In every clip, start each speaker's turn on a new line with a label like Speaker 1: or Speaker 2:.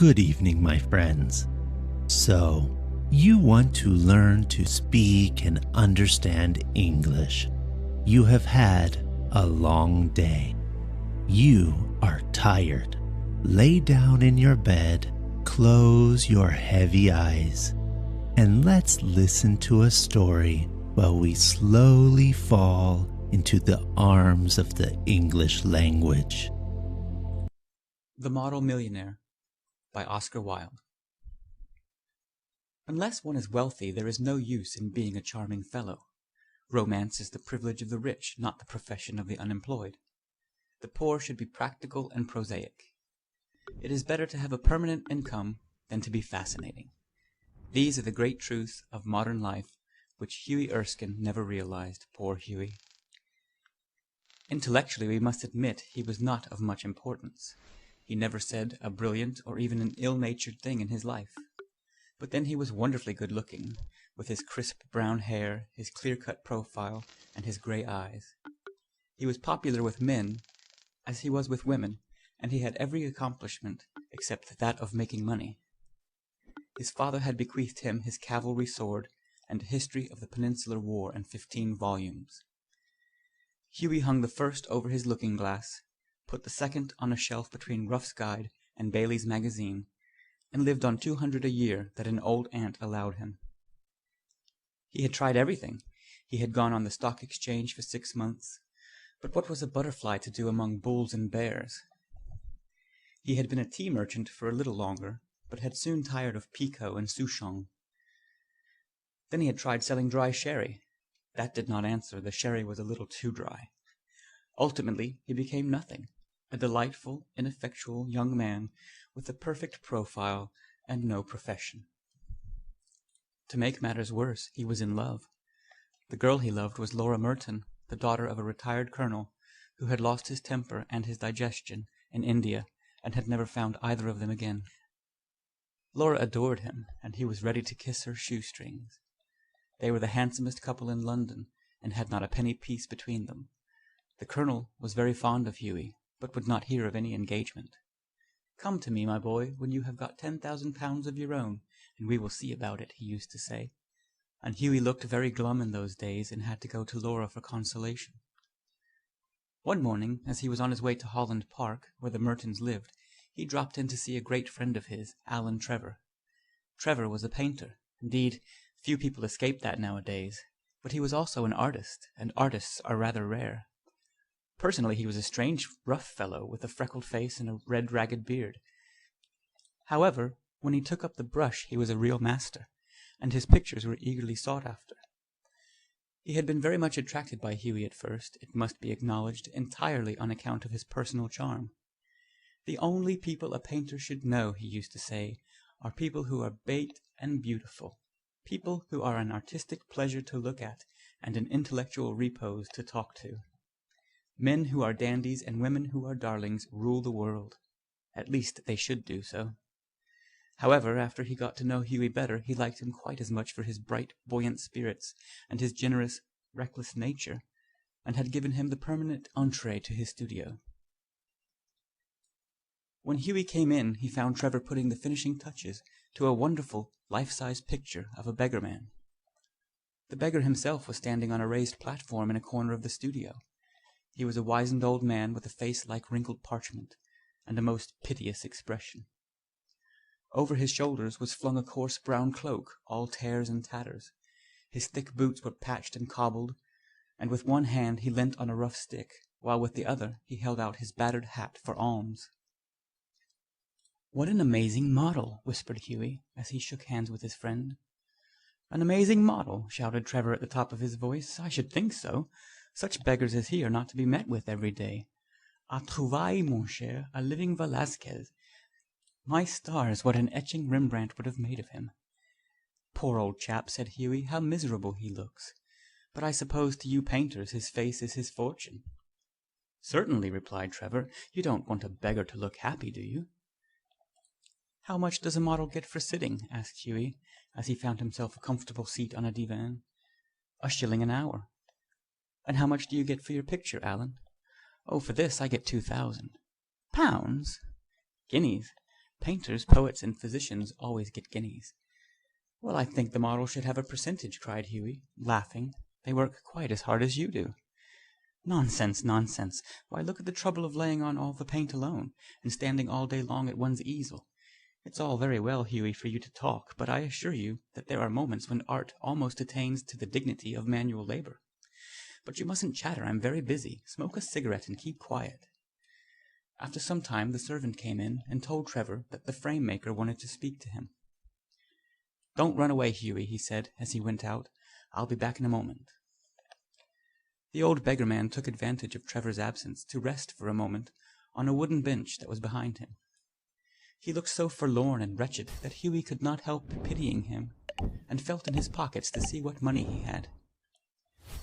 Speaker 1: Good evening, my friends. So, you want to learn to speak and understand English. You have had a long day. You are tired. Lay down in your bed, close your heavy eyes, and let's listen to a story while we slowly fall into the arms of the English language.
Speaker 2: The Model Millionaire by Oscar Wilde. Unless one is wealthy, there is no use in being a charming fellow. Romance is the privilege of the rich, not the profession of the unemployed. The poor should be practical and prosaic. It is better to have a permanent income than to be fascinating. These are the great truths of modern life, which Huey Erskine never realized, poor Huey. Intellectually, we must admit he was not of much importance. He never said a brilliant or even an ill-natured thing in his life. But then he was wonderfully good-looking, with his crisp brown hair, his clear-cut profile, and his gray eyes. He was popular with men, as he was with women, and he had every accomplishment except that of making money. His father had bequeathed him his cavalry sword and a history of the Peninsular War in 15 volumes. Huey hung the first over his looking-glass, put the second on a shelf between Ruff's Guide and Bailey's Magazine, and lived on $200 a year that an old aunt allowed him. He had tried everything. He had gone on the stock exchange for 6 months, but what was a butterfly to do among bulls and bears? He had been a tea merchant for a little longer, but had soon tired of Picot and Souchong. Then he had tried selling dry sherry. That did not answer. The sherry was a little too dry. Ultimately, he became nothing. A delightful, ineffectual young man with a perfect profile and no profession. To make matters worse, he was in love. The girl he loved was Laura Merton, the daughter of a retired colonel who had lost his temper and his digestion in India and had never found either of them again. Laura adored him, and he was ready to kiss her shoestrings. They were the handsomest couple in London, and had not a penny piece between them. The colonel was very fond of Huey, but would not hear of any engagement. "Come to me, my boy, when you have got 10,000 pounds of your own, and we will see about it," he used to say. And Huey looked very glum in those days, and had to go to Laura for consolation. One morning, as he was on his way to Holland Park, where the Mertons lived, he dropped in to see a great friend of his, Alan Trevor. Trevor was a painter. Indeed, few people escape that nowadays. But he was also an artist, and artists are rather rare. Personally, he was a strange, rough fellow with a freckled face and a red, ragged beard. However, when he took up the brush, he was a real master, and his pictures were eagerly sought after. He had been very much attracted by Huey at first, it must be acknowledged, entirely on account of his personal charm. "The only people a painter should know," he used to say, "are people who are bait and beautiful, people who are an artistic pleasure to look at and an intellectual repose to talk to. Men who are dandies and women who are darlings rule the world. At least they should do so." However, after he got to know Huey better, he liked him quite as much for his bright, buoyant spirits and his generous, reckless nature, and had given him the permanent entrée to his studio. When Huey came in, he found Trevor putting the finishing touches to a wonderful, life-size picture of a beggar-man. The beggar himself was standing on a raised platform in a corner of the studio. He was a wizened old man with a face like wrinkled parchment, and a most piteous expression. Over his shoulders was flung a coarse brown cloak, all tears and tatters. His thick boots were patched and cobbled, and with one hand he leant on a rough stick, while with the other he held out his battered hat for alms. "What an amazing model!" whispered Huey, as he shook hands with his friend. "An amazing model!" shouted Trevor at the top of his voice. "I should think so. Such beggars as he are not to be met with every day. À trouvaille, mon cher, a living Velasquez. My stars, what an etching Rembrandt would have made of him." "Poor old chap," said Huey, "how miserable he looks. But I suppose to you painters his face is his fortune." "Certainly," replied Trevor. "You don't want a beggar to look happy, do you?" "How much does a model get for sitting?" asked Huey, as he found himself a comfortable seat on a divan. "A shilling an hour." "And how much do you get for your picture, Alan?" "Oh, for this I get 2,000. "Pounds?" "Guineas. Painters, poets, and physicians always get guineas." "Well, I think the model should have a percentage," cried Hughie, laughing. "They work quite as hard as you do." "Nonsense, nonsense! Why, look at the trouble of laying on all the paint alone, and standing all day long at one's easel. It's all very well, Hughie, for you to talk, but I assure you that there are moments when art almost attains to the dignity of manual labor. But you mustn't chatter, I'm very busy. Smoke a cigarette and keep quiet." After some time the servant came in and told Trevor that the frame maker wanted to speak to him. "Don't run away, Hughie," he said as he went out. "I'll be back in a moment." The old beggar man took advantage of Trevor's absence to rest for a moment on a wooden bench that was behind him. He looked so forlorn and wretched that Hughie could not help pitying him, and felt in his pockets to see what money he had.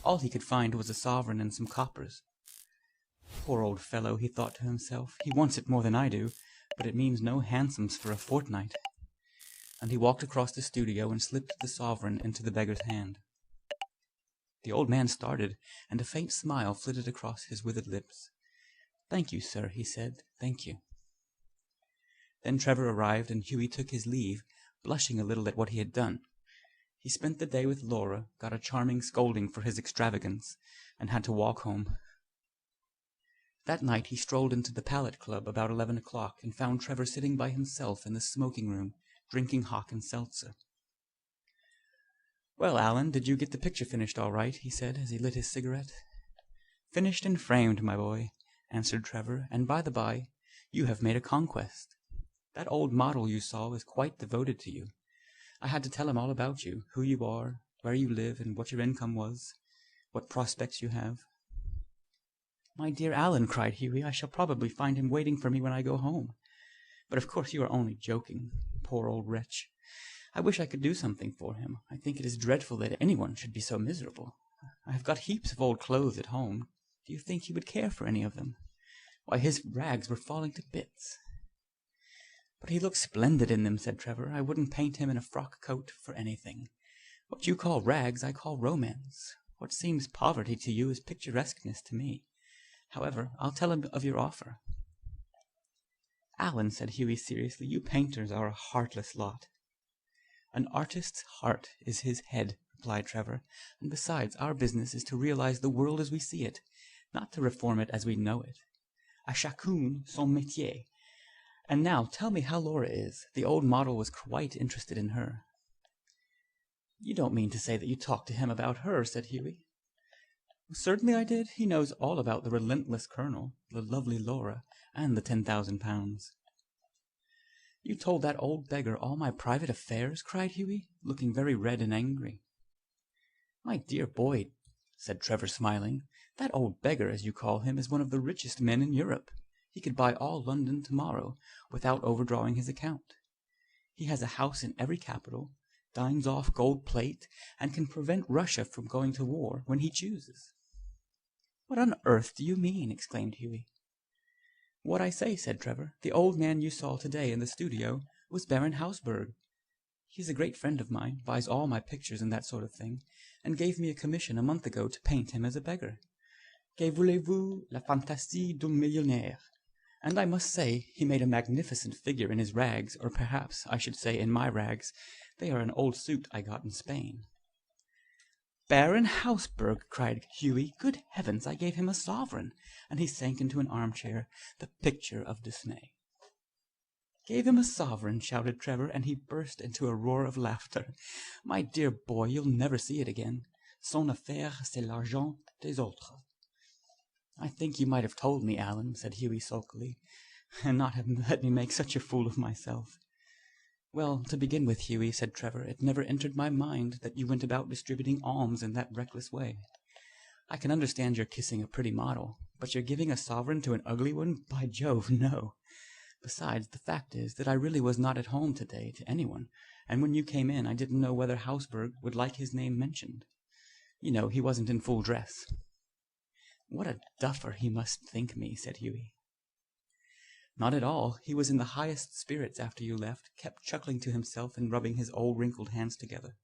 Speaker 2: All he could find was a sovereign and some coppers. "Poor old fellow," he thought to himself. "He wants it more than I do, but it means no hansoms for a fortnight." And he walked across the studio and slipped the sovereign into the beggar's hand. The old man started, and a faint smile flitted across his withered lips. "Thank you, sir," he said. "Thank you." Then Trevor arrived, and Hughie took his leave, blushing a little at what he had done. He spent the day with Laura, got a charming scolding for his extravagance, and had to walk home. That night he strolled into the Pallet Club about 11 o'clock and found Trevor sitting by himself in the smoking room, drinking hock and seltzer. "Well, Alan, did you get the picture finished all right?" he said as he lit his cigarette. "Finished and framed, my boy," answered Trevor, "and by the by, you have made a conquest. That old model you saw is quite devoted to you. I had to tell him all about you, who you are, where you live, and what your income was, what prospects you have." "My dear Alan," cried Hughie, "I shall probably find him waiting for me when I go home. But of course you are only joking. Poor old wretch. I wish I could do something for him. I think it is dreadful that anyone should be so miserable. I have got heaps of old clothes at home. Do you think he would care for any of them? Why, his rags were falling to bits." "But he looks splendid in them," said Trevor. "I wouldn't paint him in a frock coat for anything. What you call rags I call romance. What seems poverty to you is picturesqueness to me. However, I'll tell him of your offer." "Alan," said Hughie seriously, "you painters are a heartless lot." "An artist's heart is his head," replied Trevor, "and besides, our business is to realize the world as we see it, not to reform it as we know it. À chacun son métier. And now tell me how Laura is. The old model was quite interested in her." "You don't mean to say that you talked to him about her?" said Hughie. "Certainly I did. He knows all about the relentless colonel, the lovely Laura, and the 10,000 pounds." "You told that old beggar all my private affairs?" cried Hughie, looking very red and angry. "My dear boy," said Trevor, smiling, "that old beggar, as you call him, is one of the richest men in Europe. He could buy all London tomorrow without overdrawing his account. He has a house in every capital, dines off gold plate, and can prevent Russia from going to war when he chooses." "What on earth do you mean?" exclaimed Hughie. "What I say," said Trevor. "The old man you saw today in the studio was Baron Hausberg. He's a great friend of mine, buys all my pictures and that sort of thing, and gave me a commission a month ago to paint him as a beggar. Que voulez-vous, la fantaisie d'un millionnaire? And I must say he made a magnificent figure in his rags, or perhaps I should say in my rags. They are an old suit I got in Spain." "Baron Hausberg!" cried Hughie. "Good heavens, I gave him a sovereign!" And he sank into an armchair, the picture of dismay. "Gave him a sovereign!" shouted Trevor, and he burst into a roar of laughter. "My dear boy, you'll never see it again. Son affaire, c'est l'argent des autres." "I think you might have told me, Alan," said Hughie sulkily, "and not have let me make such a fool of myself." "Well, to begin with, Hughie," said Trevor, "it never entered my mind that you went about distributing alms in that reckless way. I can understand your kissing a pretty model, but your giving a sovereign to an ugly one, by Jove, no! Besides, the fact is that I really was not at home today to anyone, and when you came in I didn't know whether Hausberg would like his name mentioned. You know, he wasn't in full dress." "What a duffer he must think me," said Hughie. "Not at all. He was in the highest spirits after you left, kept chuckling to himself and rubbing his old wrinkled hands together.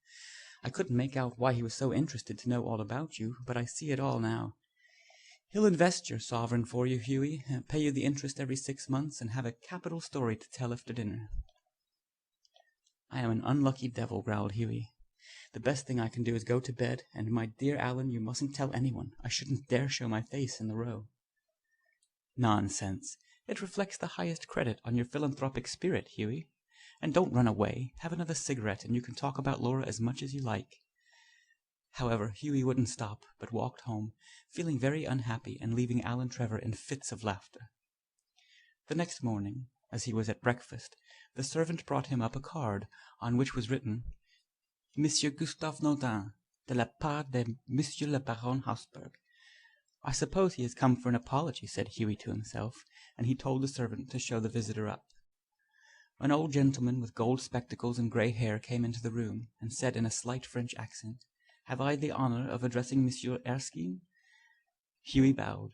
Speaker 2: I couldn't make out why he was so interested to know all about you, but I see it all now. He'll invest your sovereign for you, Hughie, pay you the interest every 6 months, and have a capital story to tell after dinner." "I am an unlucky devil," growled Hughie. "The best thing I can do is go to bed, and my dear Alan, you mustn't tell anyone. I shouldn't dare show my face in the Row." "Nonsense. It reflects the highest credit on your philanthropic spirit, Hughie. And don't run away. Have another cigarette, and you can talk about Laura as much as you like." However, Hughie wouldn't stop, but walked home, feeling very unhappy and leaving Alan Trevor in fits of laughter. The next morning, as he was at breakfast, the servant brought him up a card on which was written, "Monsieur Gustave Naudin, de la part de Monsieur le Baron Hausberg." "I suppose he has come for an apology," said Hughie to himself, and he told the servant to show the visitor up. An old gentleman with gold spectacles and grey hair came into the room, and said in a slight French accent, "Have I the honour of addressing Monsieur Erskine?" Hughie bowed.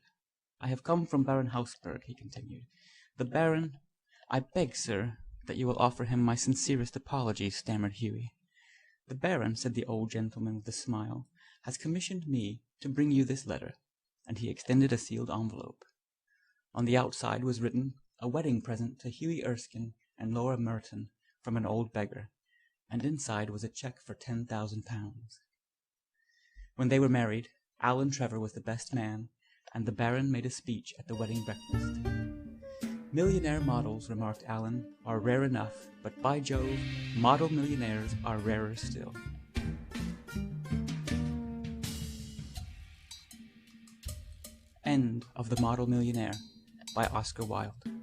Speaker 2: "I have come from Baron Hausberg," he continued. "The Baron—" "I beg, sir, that you will offer him my sincerest apologies," stammered Hughie. "The Baron," said the old gentleman with a smile, "has commissioned me to bring you this letter," and he extended a sealed envelope. On the outside was written, "A wedding present to Hughie Erskine and Laura Merton from an old beggar," and inside was a cheque for £10,000. When they were married, Alan Trevor was the best man, and the Baron made a speech at the wedding breakfast. "Millionaire models," remarked Alan, "are rare enough, but by Jove, model millionaires are rarer still." End of The Model Millionaire by Oscar Wilde.